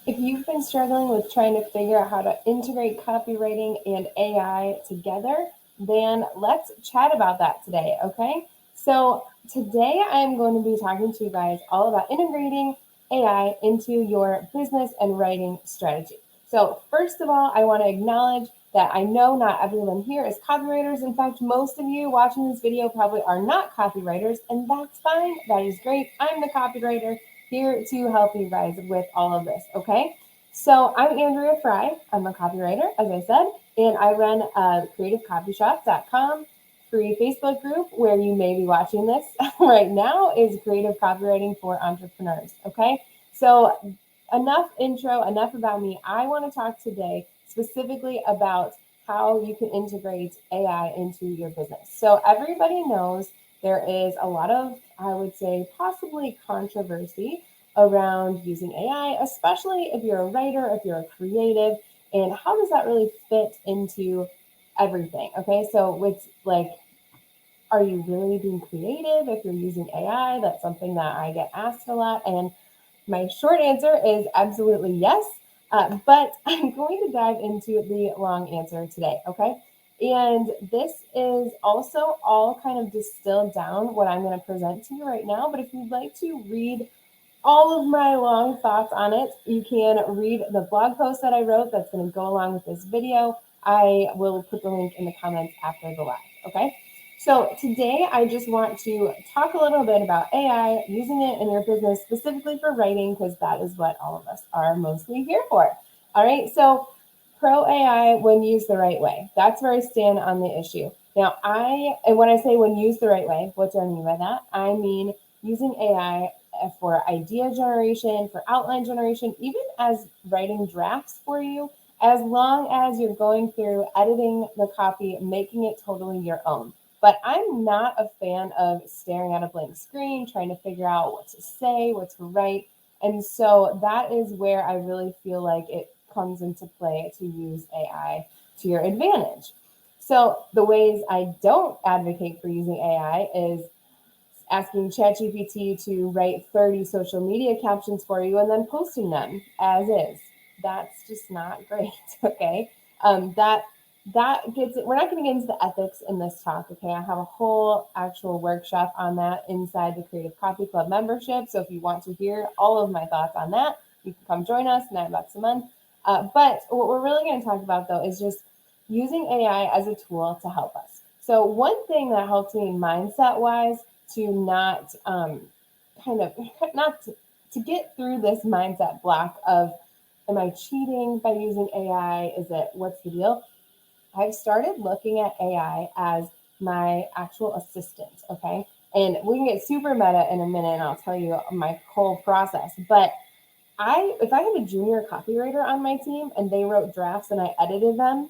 If you've been struggling with trying to figure out how to integrate copywriting and AI together, then let's chat about that today, okay? So, today I'm going to be talking to you guys all about integrating AI into your business and writing strategy. So, first of all, I want to acknowledge that I know not everyone here is copywriters. In fact, most of you watching this video probably are not copywriters, and that's fine. That is great. I'm the copywriter here to help you guys with all of this, okay? So I'm Andrea Fry. I'm a copywriter, as I said, and I run creativecopyshop.com free Facebook group where you may be watching this right now is creative copywriting for entrepreneurs, okay? So enough intro, enough about me. I want to talk today specifically about how you can integrate AI into your business. So everybody knows there is a lot of, I would say, possibly controversy around using AI, especially if you're a writer, if you're a creative, and how does that really fit into everything? Okay, so it's like, are you really being creative if you're using AI? That's something that I get asked a lot. And my short answer is absolutely yes. But I'm going to dive into the long answer today, okay? And this is also all kind of distilled down what I'm going to present to you right now. But if you'd like to read all of my long thoughts on it, you can read the blog post that I wrote that's going to go along with this video. I will put the link in the comments after the live, okay? So today I just want to talk a little bit about AI, using it in your business, specifically for writing, because that is what all of us are mostly here for. All right, so pro AI when used the right way. That's where I stand on the issue. Now, and when I say when used the right way, what do I mean by that? I mean using AI for idea generation, for outline generation, even as writing drafts for you, as long as you're going through editing the copy, making it totally your own. But I'm not a fan of staring at a blank screen, trying to figure out what to say, what to write. And so that is where I really feel like it comes into play to use AI to your advantage. So the ways I don't advocate for using AI is asking ChatGPT to write 30 social media captions for you and then posting them as is. That's just not great. Okay. That gets it. We're not going to get into the ethics in this talk. Okay. I have a whole actual workshop on that inside the Creative Copy Club membership. So if you want to hear all of my thoughts on that, you can come join us, $9 a month. But what we're really going to talk about though is just using AI as a tool to help us. So one thing that helps me mindset wise to not kind of not to get through this mindset block of, am I cheating by using AI? Is it, what's the deal? I've started looking at AI as my actual assistant, okay? And we can get super meta in a minute and I'll tell you my whole process. But if I had a junior copywriter on my team and they wrote drafts and I edited them,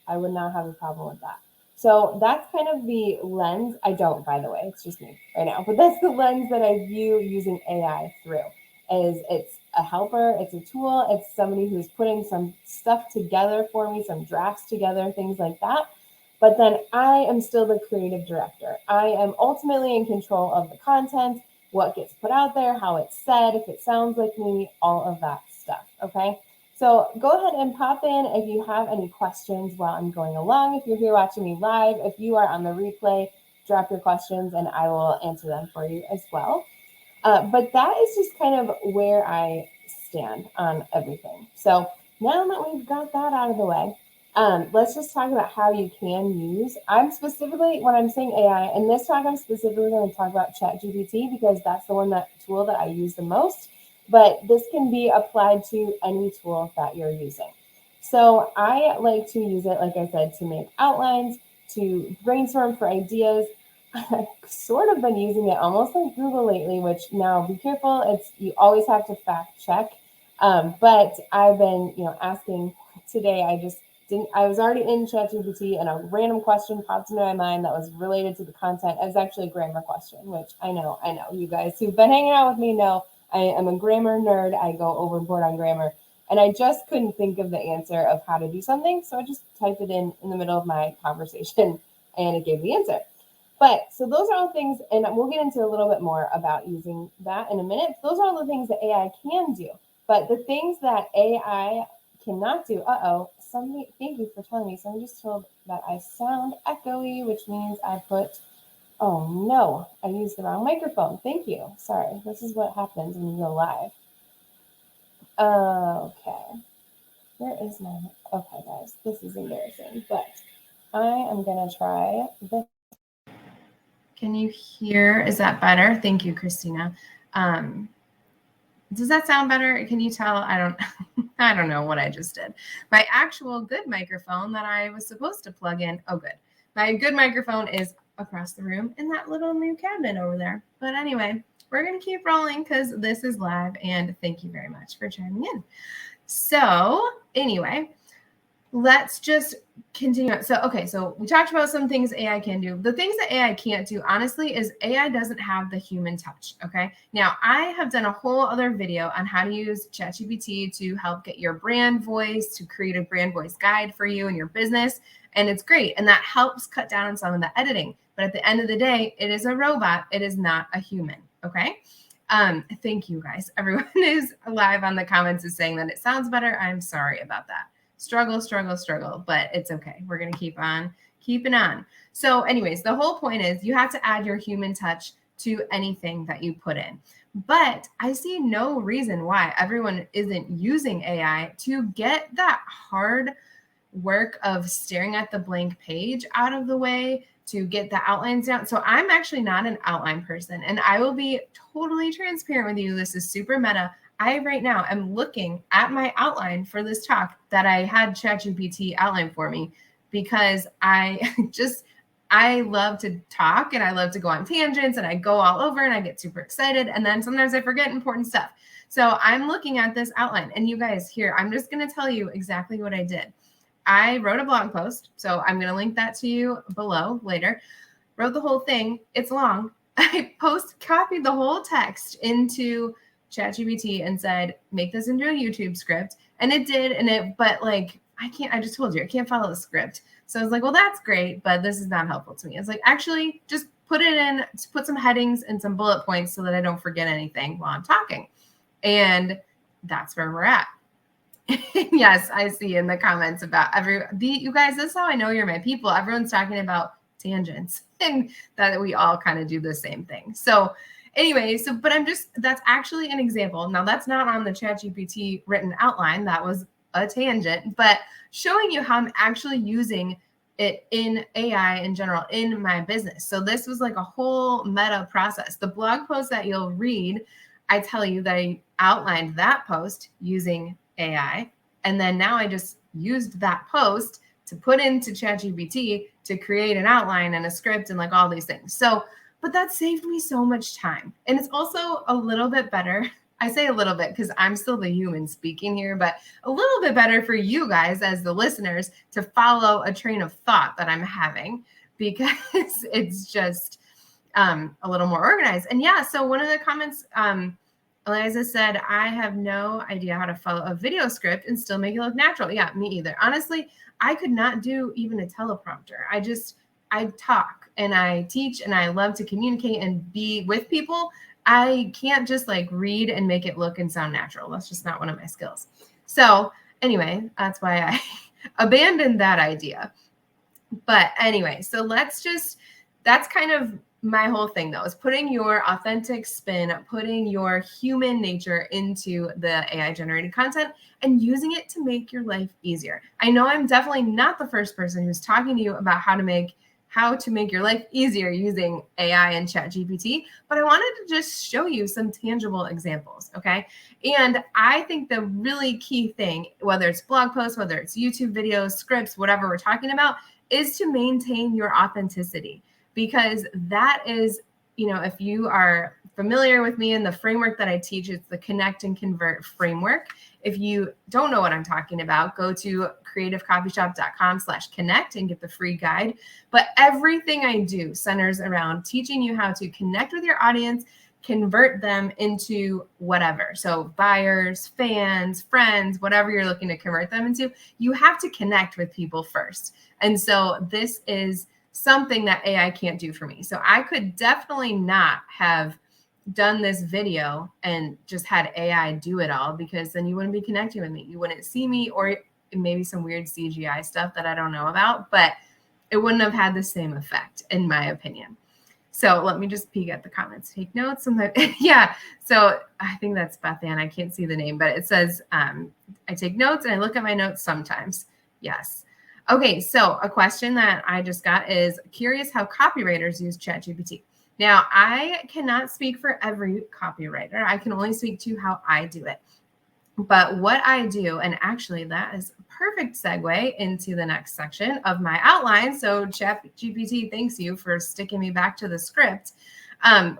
I would not have a problem with that. So that's kind of the lens. I don't, by the way, it's just me right now, but that's the lens that I view using AI through. Is it's a helper, it's a tool, it's somebody who's putting some stuff together for me, some drafts together, things like that. But then I am still the creative director. I am ultimately in control of the content, what gets put out there, how it's said, if it sounds like me, all of that stuff. Okay. So go ahead and pop in if you have any questions while I'm going along. If you're here watching me live, if you are on the replay, drop your questions and I will answer them for you as well. But that is just kind of where I stand on everything. So now that we've got that out of the way, let's just talk about how you can use. I'm specifically, when I'm saying AI, in this talk, I'm specifically going to talk about ChatGPT because that's the tool that I use the most. But this can be applied to any tool that you're using. So I like to use it, like I said, to make outlines, to brainstorm for ideas. I've sort of been using it almost like Google lately, which now be careful. You always have to fact check. But I've been, asking today. I was already in ChatGPT and a random question popped into my mind that was related to the content. It was actually a grammar question, which I know you guys who've been hanging out with me know I am a grammar nerd. I go overboard on grammar. And I just couldn't think of the answer of how to do something. So I just typed it in the middle of my conversation and it gave the answer. But so those are all things, and we'll get into a little bit more about using that in a minute. Those are all the things that AI can do. But the things that AI cannot do, somebody, thank you for telling me. Somebody just told that I sound echoey, which means I put, oh no, I used the wrong microphone. Thank you. Sorry. This is what happens when you go live. Okay. Where is my, okay guys, this is embarrassing, but I am gonna try this. Can you hear? Is that better? Thank you, Christina. Does that sound better? Can you tell? I don't know what I just did. My actual good microphone that I was supposed to plug in. Oh, good. My good microphone is across the room in that little new cabinet over there. But anyway, we're going to keep rolling because this is live, and thank you very much for chiming in. So anyway, let's just continue. So, okay, so we talked about some things AI can do. The things that AI can't do, honestly, is AI doesn't have the human touch, okay? Now, I have done a whole other video on how to use ChatGPT to help get your brand voice, to create a brand voice guide for you and your business, and it's great. And that helps cut down on some of the editing. But at the end of the day, it is a robot. It is not a human, okay? Thank you, guys. Everyone who's live on the comments is saying that it sounds better. I'm sorry about that. Struggle, but it's okay. We're going to keep on keeping on. So anyways, the whole point is you have to add your human touch to anything that you put in. But I see no reason why everyone isn't using AI to get that hard work of staring at the blank page out of the way, to get the outlines down. So I'm actually not an outline person, and I will be totally transparent with you. This is super meta. I right now am looking at my outline for this talk that I had ChatGPT outline for me, because I love to talk and I love to go on tangents and I go all over and I get super excited. And then sometimes I forget important stuff. So I'm looking at this outline, and you guys here, I'm just going to tell you exactly what I did. I wrote a blog post, so I'm going to link that to you below later. Wrote the whole thing. It's long. I copied the whole text into ChatGPT and said, make this into a YouTube script. And it did. But like, I just told you, I can't follow the script. So I was like, well, that's great, but this is not helpful to me. I was like, actually, just put it in, put some headings and some bullet points so that I don't forget anything while I'm talking. And that's where we're at. Yes, I see in the comments about you guys, this is how I know you're my people. Everyone's talking about tangents and that we all kind of do the same thing. So anyway, but that's actually an example. Now that's not on the ChatGPT written outline. That was a tangent, but showing you how I'm actually using it in AI in general in my business. So this was like a whole meta process. The blog post that you'll read, I tell you that I outlined that post using AI. And then now I just used that post to put into ChatGPT to create an outline and a script and like all these things. So, but that saved me so much time. And it's also a little bit better. I say a little bit because I'm still the human speaking here, but a little bit better for you guys as the listeners to follow a train of thought that I'm having, because it's just a little more organized. And yeah, so one of the comments, Eliza said, I have no idea how to follow a video script and still make it look natural. Yeah, me either. Honestly, I could not do even a teleprompter. I talk and I teach and I love to communicate and be with people. I can't just like read and make it look and sound natural. That's just not one of my skills. So anyway, that's why I abandoned that idea. But anyway, so that's kind of my whole thing though, is putting your authentic spin, putting your human nature into the AI generated content and using it to make your life easier. I know I'm definitely not the first person who's talking to you about how to make your life easier using AI and ChatGPT, but I wanted to just show you some tangible examples, okay? And I think the really key thing, whether it's blog posts, whether it's YouTube videos, scripts, whatever we're talking about, is to maintain your authenticity. Because that is, if you are familiar with me and the framework that I teach, it's the Connect and Convert framework. If you don't know what I'm talking about, go to creativecopyshop.com/connect and get the free guide. But everything I do centers around teaching you how to connect with your audience, convert them into whatever. So buyers, fans, friends, whatever you're looking to convert them into, you have to connect with people first. And so this is something that AI can't do for me. So I could definitely not have done this video and just had AI do it all, because then you wouldn't be connecting with me. You wouldn't see me, or maybe some weird CGI stuff that I don't know about, but it wouldn't have had the same effect, in my opinion. So let me just peek at the comments, take notes. Yeah. So I think that's Beth Ann. I can't see the name, but it says, I take notes and I look at my notes sometimes. Yes. Okay. So a question that I just got is, curious how copywriters use ChatGPT. Now, I cannot speak for every copywriter. I can only speak to how I do it. But what I do, and actually that is a perfect segue into the next section of my outline. So ChatGPT, thanks you for sticking me back to the script.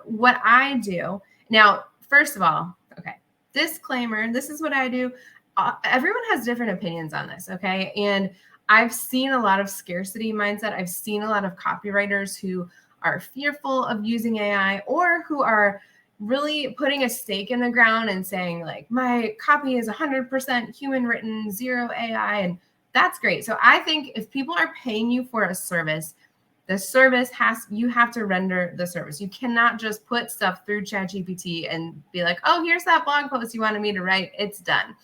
What I do now, first of all, okay, disclaimer, this is what I do. Everyone has different opinions on this, okay? And I've seen a lot of scarcity mindset. I've seen a lot of copywriters who are fearful of using AI, or who are really putting a stake in the ground and saying, like, my copy is 100% human written, 0 AI. And that's great. So I think if people are paying you for a service, the service you have to render the service. You cannot just put stuff through ChatGPT and be like, oh, here's that blog post you wanted me to write. It's done.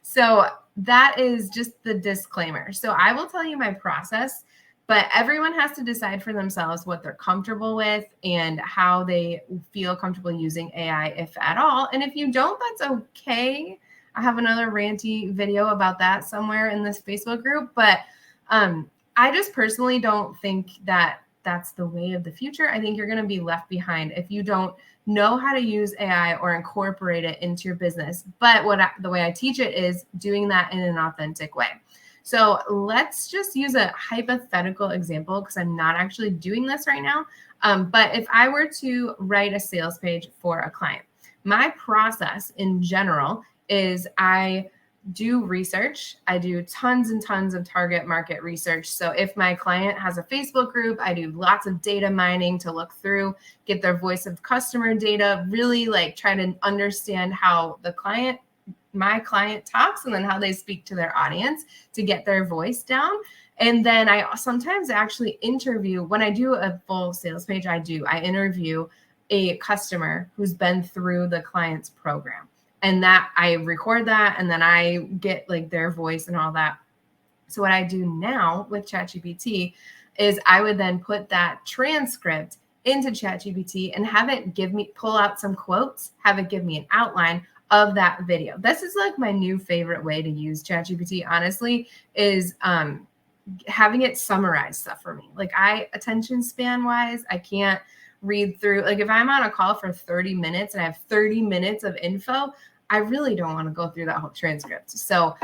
So that is just the disclaimer. So I will tell you my process, but everyone has to decide for themselves what they're comfortable with and how they feel comfortable using AI, if at all. And if you don't, that's okay. I have another ranty video about that somewhere in this Facebook group. But I just personally don't think that that's the way of the future. I think you're going to be left behind if you don't know how to use AI or incorporate it into your business. But the way I teach it is doing that in an authentic way. So let's just use a hypothetical example, because I'm not actually doing this right now. But if I were to write a sales page for a client, my process in general is I do research. I do tons and tons of target market research. So if my client has a Facebook group, I do lots of data mining to look through, get their voice of customer data, really like try to understand how my client talks, and then how they speak to their audience to get their voice down. And then I sometimes actually interview, when I do a full sales page, I interview a customer who's been through the client's program, and that I record that, and then I get like their voice and all that. So what I do now with ChatGPT is I would then put that transcript into ChatGPT and have it pull out some quotes, have it give me an outline of that video. This is like my new favorite way to use ChatGPT, honestly, is having it summarize stuff for me. Like, attention span wise, I can't read through, like if I'm on a call for 30 minutes and I have 30 minutes of info, I really don't want to go through that whole transcript. So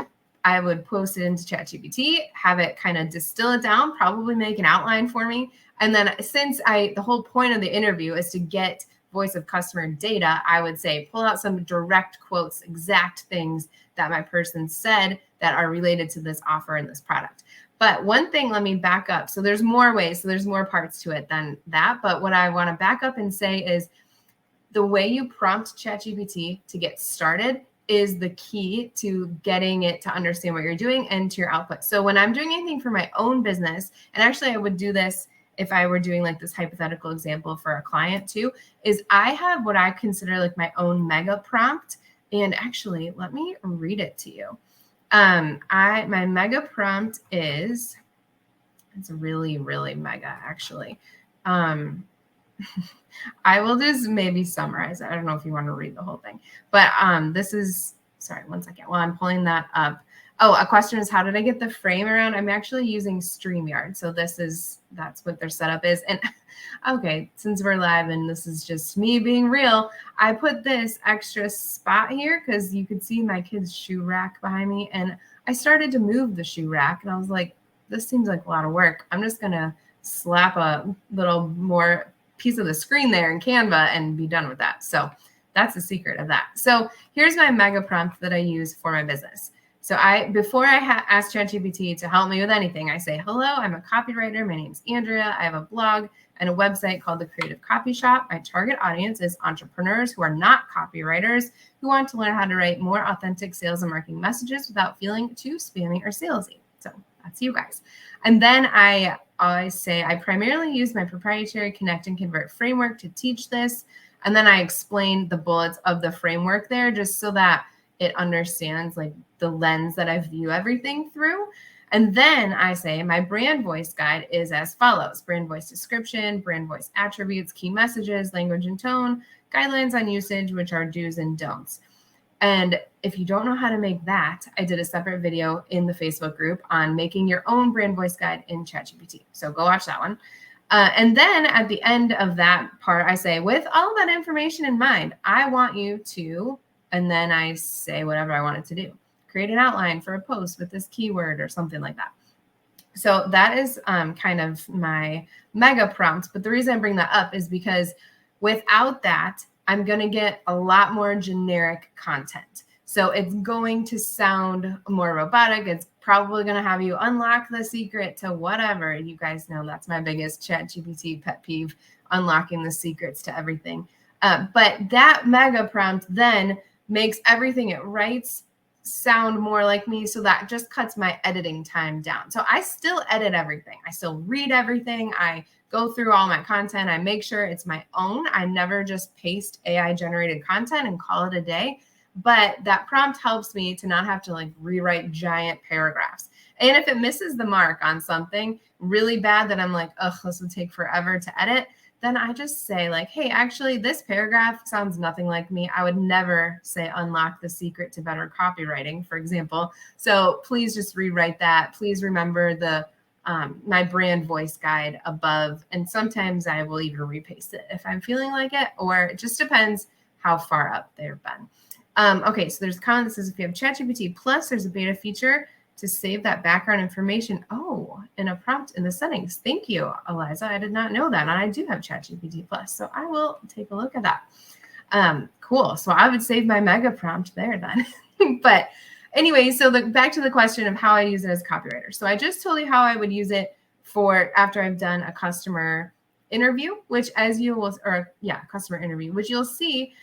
I would post it into ChatGPT, have it kind of distill it down, probably make an outline for me. And then since the whole point of the interview is to get voice of customer data, I would say, pull out some direct quotes, exact things that my person said that are related to this offer and this product. But one thing, let me back up. So there's more ways. So there's more parts to it than that. But what I want to back up and say is the way you prompt ChatGPT to get started is the key to getting it to understand what you're doing and to your output. So when I'm doing anything for my own business, and actually I would do this if I were doing like this hypothetical example for a client too, is I have what I consider like my own mega prompt. And actually, let me read it to you. My mega prompt it's really, really mega, actually. I will just maybe summarize it. I don't know if you want to read the whole thing, but this is, sorry, one second while I'm pulling that up. Oh, a question is, how did I get the frame around? I'm actually using StreamYard. So that's what their setup is. And okay, since we're live and this is just me being real, I put this extra spot here because you could see my kid's shoe rack behind me. And I started to move the shoe rack and I was like, this seems like a lot of work. I'm just going to slap a little more piece of the screen there in Canva and be done with that. So that's the secret of that. So here's my mega prompt that I use for my business. So before I ask ChatGPT to help me with anything, I say, hello, I'm a copywriter. My name's Andrea. I have a blog and a website called The Creative Copy Shop. My target audience is entrepreneurs who are not copywriters, who want to learn how to write more authentic sales and marketing messages without feeling too spammy or salesy. So That's you guys. And then I always say I primarily use my proprietary Connect and Convert framework to teach this. And then I explain the bullets of the framework there just so that it understands like the lens that I view everything through. And then I say my brand voice guide is as follows: brand voice description, brand voice attributes, key messages, language and tone, guidelines on usage, which are do's and don'ts. And if you don't know how to make that, I did a separate video in the Facebook group on making your own brand voice guide in ChatGPT. So go watch that one. And then at the end of that part, I say, with all of that information in mind, I want you to, and then I say whatever I want it to do. Create an outline for a post with this keyword or something like that. So that is kind of my mega prompt. But the reason I bring that up is because without that, I'm going to get a lot more generic content. So it's going to sound more robotic. It's probably going to have you unlock the secret to whatever. You guys know that's my biggest ChatGPT pet peeve, unlocking the secrets to everything. But that mega prompt then makes everything it writes sound more like me. So that just cuts my editing time down. So I still edit everything. I still read everything. I go through all my content. I make sure it's my own. I never just paste AI generated content and call it a day. But that prompt helps me to not have to like rewrite giant paragraphs. And if it misses the mark on something really bad that I'm like, ugh, this would take forever to edit, then I just say like, hey, actually this paragraph sounds nothing like me. I would never say unlock the secret to better copywriting, for example. So please just rewrite that. Please remember the my brand voice guide above. And sometimes I will even repaste it if I'm feeling like it, or it just depends how far up they've been. Okay, so there's a comment that says if you have ChatGPT Plus, there's a beta feature to save that background information. Oh, in a prompt in the settings. Thank you, Eliza. I did not know that. And I do have ChatGPT Plus, so I will take a look at that. Cool. So I would save my mega prompt there then. But anyway, so back to the question of how I use it as a copywriter. So I just told you how I would use it for after I've done a customer interview, which as you will, customer interview, which you'll see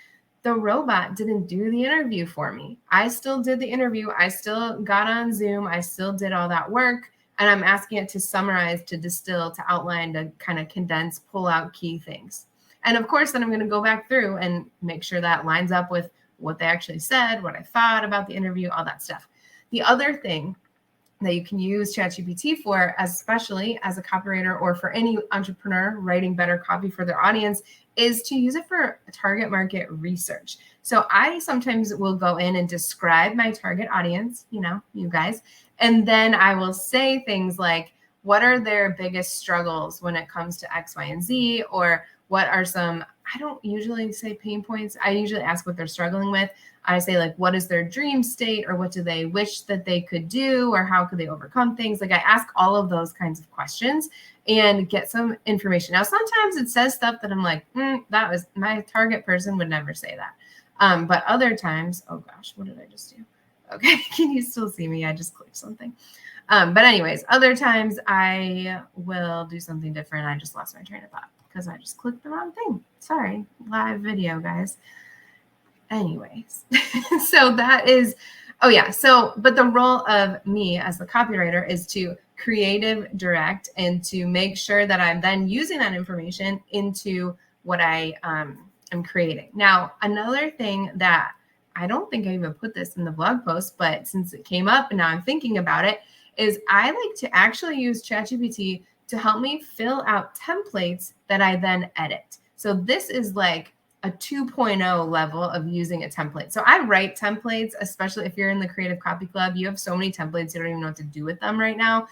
the robot didn't do the interview for me. I still did the interview. I still got on Zoom. I still did all that work. And I'm asking it to summarize, to distill, to outline, to kind of condense, pull out key things. And of course, then I'm going to go back through and make sure that lines up with what they actually said, what I thought about the interview, all that stuff. The other thing that you can use ChatGPT for, especially as a copywriter or for any entrepreneur writing better copy for their audience, is to use it for target market research. So I sometimes will go in and describe my target audience, you guys, and then I will say things like, what are their biggest struggles when it comes to X, Y, and Z, or what are some, I don't usually say pain points. I usually ask what they're struggling with. I say like, what is their dream state, or what do they wish that they could do, or how could they overcome things? Like I ask all of those kinds of questions and get some information. Now, sometimes it says stuff that I'm like, that was my target person would never say that. But other times, oh gosh, what did I just do? Okay, can you still see me? I just clicked something. But anyways, other times I will do something different. I just lost my train of thought because I just clicked the wrong thing. Sorry, live video, guys. Anyways, so that is, but the role of me as the copywriter is to creative direct and to make sure that I'm then using that information into what I am creating. Now, another thing that I don't think I even put this in the blog post, but since it came up and now I'm thinking about it, is I like to actually use ChatGPT to help me fill out templates that I then edit. So this is like a 2.0 level of using a template. So I write templates, especially if you're in the Creative Copy Club. You have so many templates, you don't even know what to do with them right now.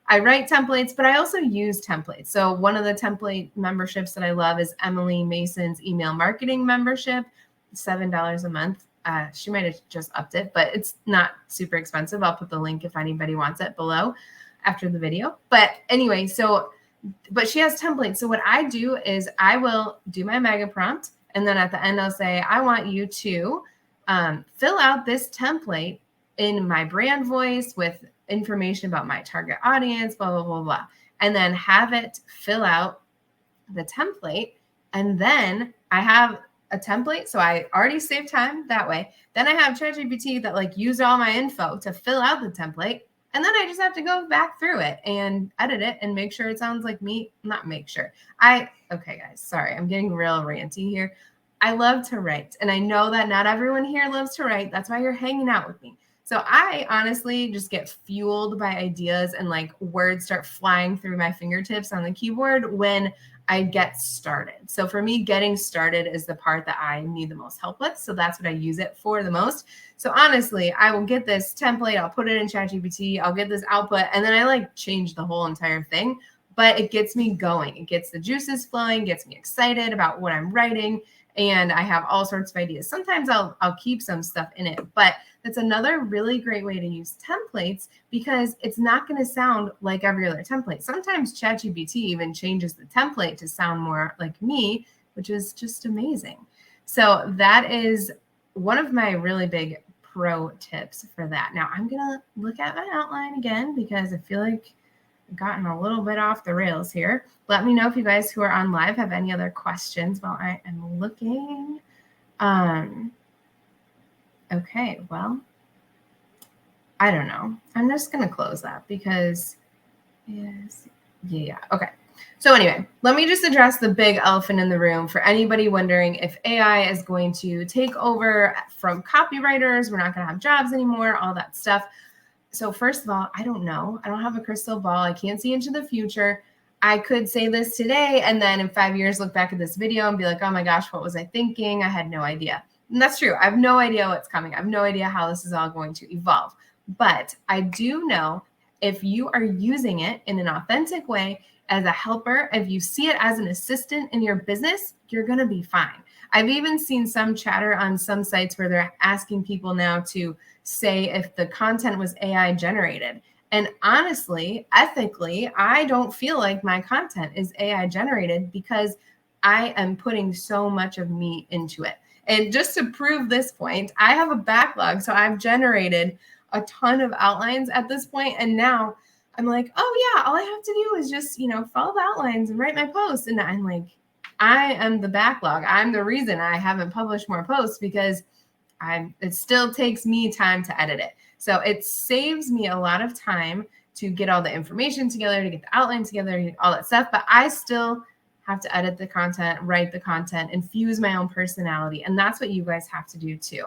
I write templates, but I also use templates. So one of the template memberships that I love is Emily Mason's email marketing membership, $7 a month. She might have just upped it, but it's not super expensive. I'll put the link if anybody wants it below after the video. But anyway, but she has templates. So what I do is I will do my mega prompt. And then at the end, I'll say, I want you to fill out this template in my brand voice with information about my target audience, blah, blah, blah, blah. And then have it fill out the template. And then I have a template. So I already saved time that way. Then I have ChatGPT that like used all my info to fill out the template. And then I just have to go back through it and edit it and make sure it sounds like me. Not make sure. Okay, guys, sorry, I'm getting real ranty here. I love to write, and I know that not everyone here loves to write. That's why you're hanging out with me. So I honestly just get fueled by ideas and like words start flying through my fingertips on the keyboard when I get started. So for me, getting started is the part that I need the most help with. So that's what I use it for the most. So honestly, I will get this template, I'll put it in ChatGPT, I'll get this output, and then I like change the whole entire thing. But it gets me going. It gets the juices flowing, gets me excited about what I'm writing. And I have all sorts of ideas. Sometimes I'll keep some stuff in it, but that's another really great way to use templates because it's not going to sound like every other template. Sometimes ChatGPT even changes the template to sound more like me, which is just amazing. So that is one of my really big pro tips for that. Now I'm going to look at my outline again because I feel like I've gotten a little bit off the rails here. Let me know if you guys who are on live have any other questions while I am looking. Okay, well, I don't know. I'm just going to close that because okay. So anyway, let me just address the big elephant in the room for anybody wondering if AI is going to take over from copywriters. We're not going to have jobs anymore, all that stuff. So first of all, I don't know. I don't have a crystal ball. I can't see into the future. I could say this today and then in 5 years look back at this video and be like, oh my gosh, what was I thinking? I had no idea. And that's true. I have no idea what's coming. I have no idea how this is all going to evolve. But I do know if you are using it in an authentic way as a helper, if you see it as an assistant in your business, you're going to be fine. I've even seen some chatter on some sites where they're asking people now to say if the content was AI generated. And honestly, ethically, I don't feel like my content is AI generated because I am putting so much of me into it. And just to prove this point, I have a backlog. So I've generated a ton of outlines at this point, and now I'm like, oh yeah, all I have to do is just, follow the outlines and write my posts. And I'm like, I am the backlog. I'm the reason I haven't published more posts because it still takes me time to edit it. So it saves me a lot of time to get all the information together, to get the outline together, all that stuff. But I still have to edit the content, write the content, infuse my own personality. And that's what you guys have to do too.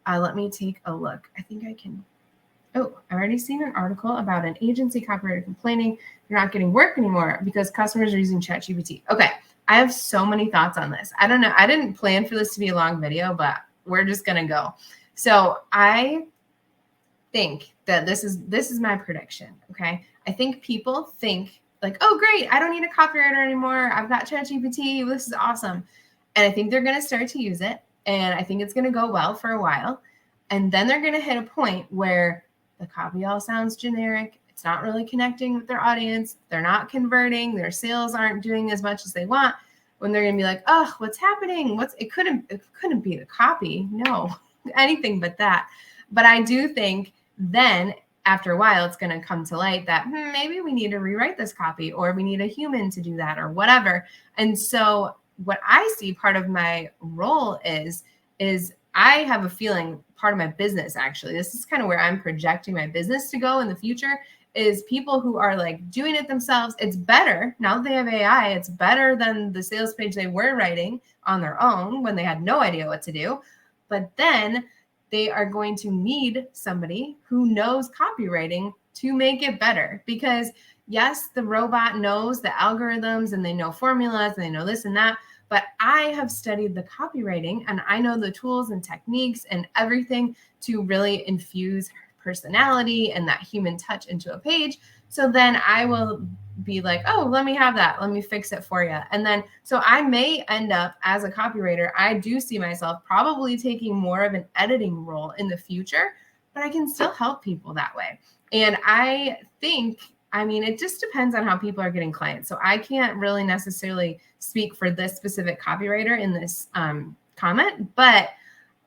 Let me take a look. I think I can. Oh, I've already seen an article about an agency copywriter complaining they're not getting work anymore because customers are using ChatGPT. Okay, I have so many thoughts on this. I don't know. I didn't plan for this to be a long video, but we're just going to go. So I think that this is my prediction. Okay. I think people think like, oh, great. I don't need a copywriter anymore. I've got ChatGPT. This is awesome. And I think they're going to start to use it. And I think it's going to go well for a while. And then they're going to hit a point where the copy all sounds generic. It's not really connecting with their audience. They're not converting. Their sales aren't doing as much as they want. When they're going to be like, oh, what's happening? It couldn't be the copy. No, anything but that. But I do think then after a while, it's going to come to light that maybe we need to rewrite this copy or we need a human to do that or whatever. And so what I see part of my role is I have a feeling part of my business, actually, this is kind of where I'm projecting my business to go in the future, is people who are like doing it themselves. It's better now that they have AI. It's better than the sales page they were writing on their own when they had no idea what to do. But then they are going to need somebody who knows copywriting to make it better. Because yes, the robot knows the algorithms and they know formulas and they know this and that. But I have studied the copywriting and I know the tools and techniques and everything to really infuse personality and that human touch into a page. So then I will be like, oh, let me have that. Let me fix it for you. And then, so I may end up as a copywriter, I do see myself probably taking more of an editing role in the future, but I can still help people that way. And I think, it just depends on how people are getting clients. So I can't really necessarily speak for this specific copywriter in this comment, but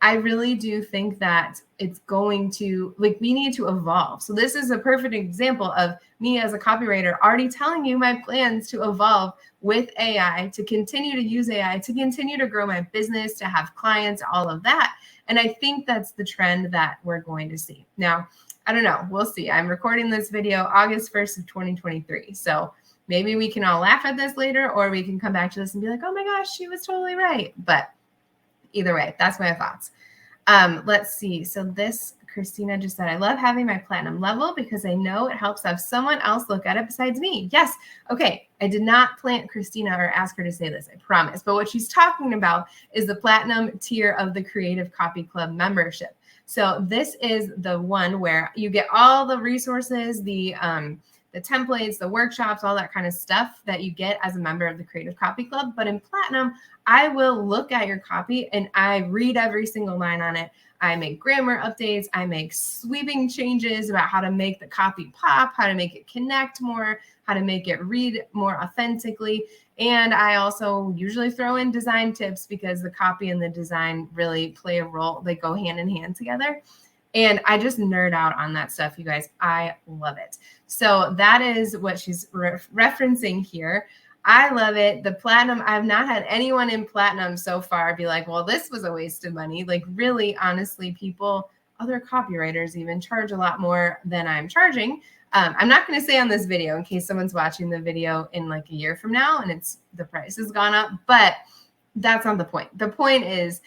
I really do think that it's going to, we need to evolve. So this is a perfect example of me as a copywriter already telling you my plans to evolve with AI, to continue to use AI, to continue to grow my business, to have clients, all of that. And I think that's the trend that we're going to see. Now, I don't know. We'll see. I'm recording this video August 1st of 2023. So maybe we can all laugh at this later, or we can come back to this and be like, oh my gosh, she was totally right. But either way, that's my thoughts. Let's see. So this Christina just said, I love having my platinum level because I know it helps have someone else look at it besides me. Yes. Okay. I did not plant Christina or ask her to say this, I promise. But what she's talking about is the platinum tier of the Creative Copy Club membership. So this is the one where you get all the resources, the templates, the workshops, all that kind of stuff that you get as a member of the Creative Copy Club. But in Platinum, I will look at your copy and I read every single line on it. I make grammar updates. I make sweeping changes about how to make the copy pop, how to make it connect more, how to make it read more authentically. And I also usually throw in design tips because the copy and the design really play a role. They go hand in hand together. And I just nerd out on that stuff, you guys. I love it. So that is what she's referencing here. I love it. The platinum, I've not had anyone in platinum so far be like, well, this was a waste of money. Like really, honestly, people, other copywriters even charge a lot more than I'm charging. I'm not going to say on this video in case someone's watching the video in like a year from now and the price has gone up, but that's not the point. The point is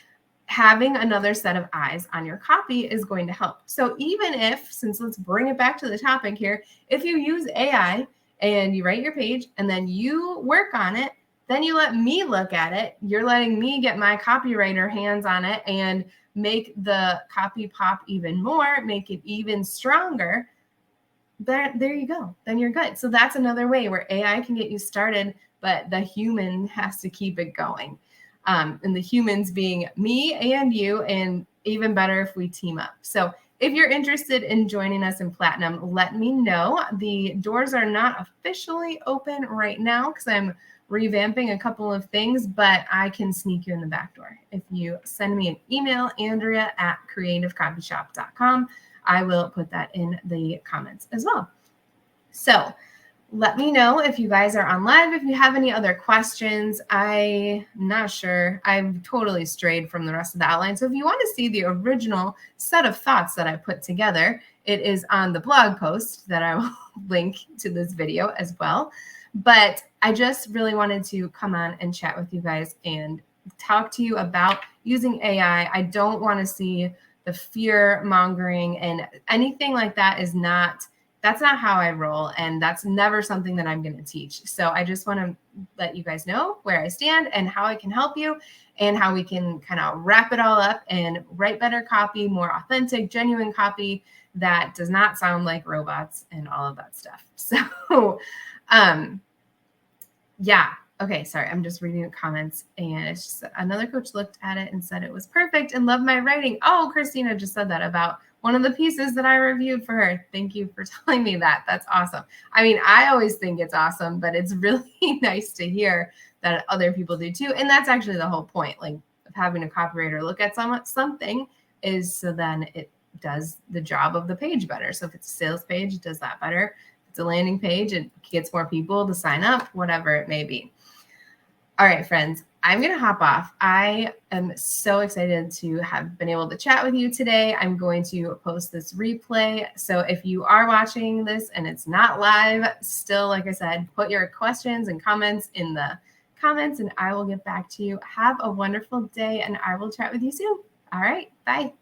having another set of eyes on your copy is going to help. So even if, since let's bring it back to the topic here, if you use AI and you write your page and then you work on it, then you let me look at it. You're letting me get my copywriter hands on it and make the copy pop even more, make it even stronger. There you go. Then you're good. So that's another way where AI can get you started, but the human has to keep it going. And the humans being me and you, and even better if we team up. So if you're interested in joining us in Platinum, let me know. The doors are not officially open right now because I'm revamping a couple of things, but I can sneak you in the back door. If you send me an email, Andrea@creativecopyshop.com, I will put that in the comments as well. So let me know if you guys are on live, if you have any other questions. I'm not sure. I've totally strayed from the rest of the outline. So if you want to see the original set of thoughts that I put together, it is on the blog post that I will link to this video as well. But I just really wanted to come on and chat with you guys and talk to you about using AI. I don't want to see the fear mongering and anything like that that's not how I roll. And that's never something that I'm going to teach. So I just want to let you guys know where I stand and how I can help you and how we can kind of wrap it all up and write better copy, more authentic, genuine copy that does not sound like robots and all of that stuff. So, yeah. Okay, sorry, I'm just reading the comments, and it's just another coach looked at it and said it was perfect and loved my writing. Oh, Christina just said that about one of the pieces that I reviewed for her. Thank you for telling me that. That's awesome. I mean, I always think it's awesome, but it's really nice to hear that other people do too. And that's actually the whole point, like of having a copywriter look at something is so then it does the job of the page better. So if it's a sales page, it does that better. If it's a landing page, it gets more people to sign up, whatever it may be. All right, friends, I'm going to hop off. I am so excited to have been able to chat with you today. I'm going to post this replay. So if you are watching this and it's not live, still, like I said, put your questions and comments in the comments and I will get back to you. Have a wonderful day and I will chat with you soon. All right, bye.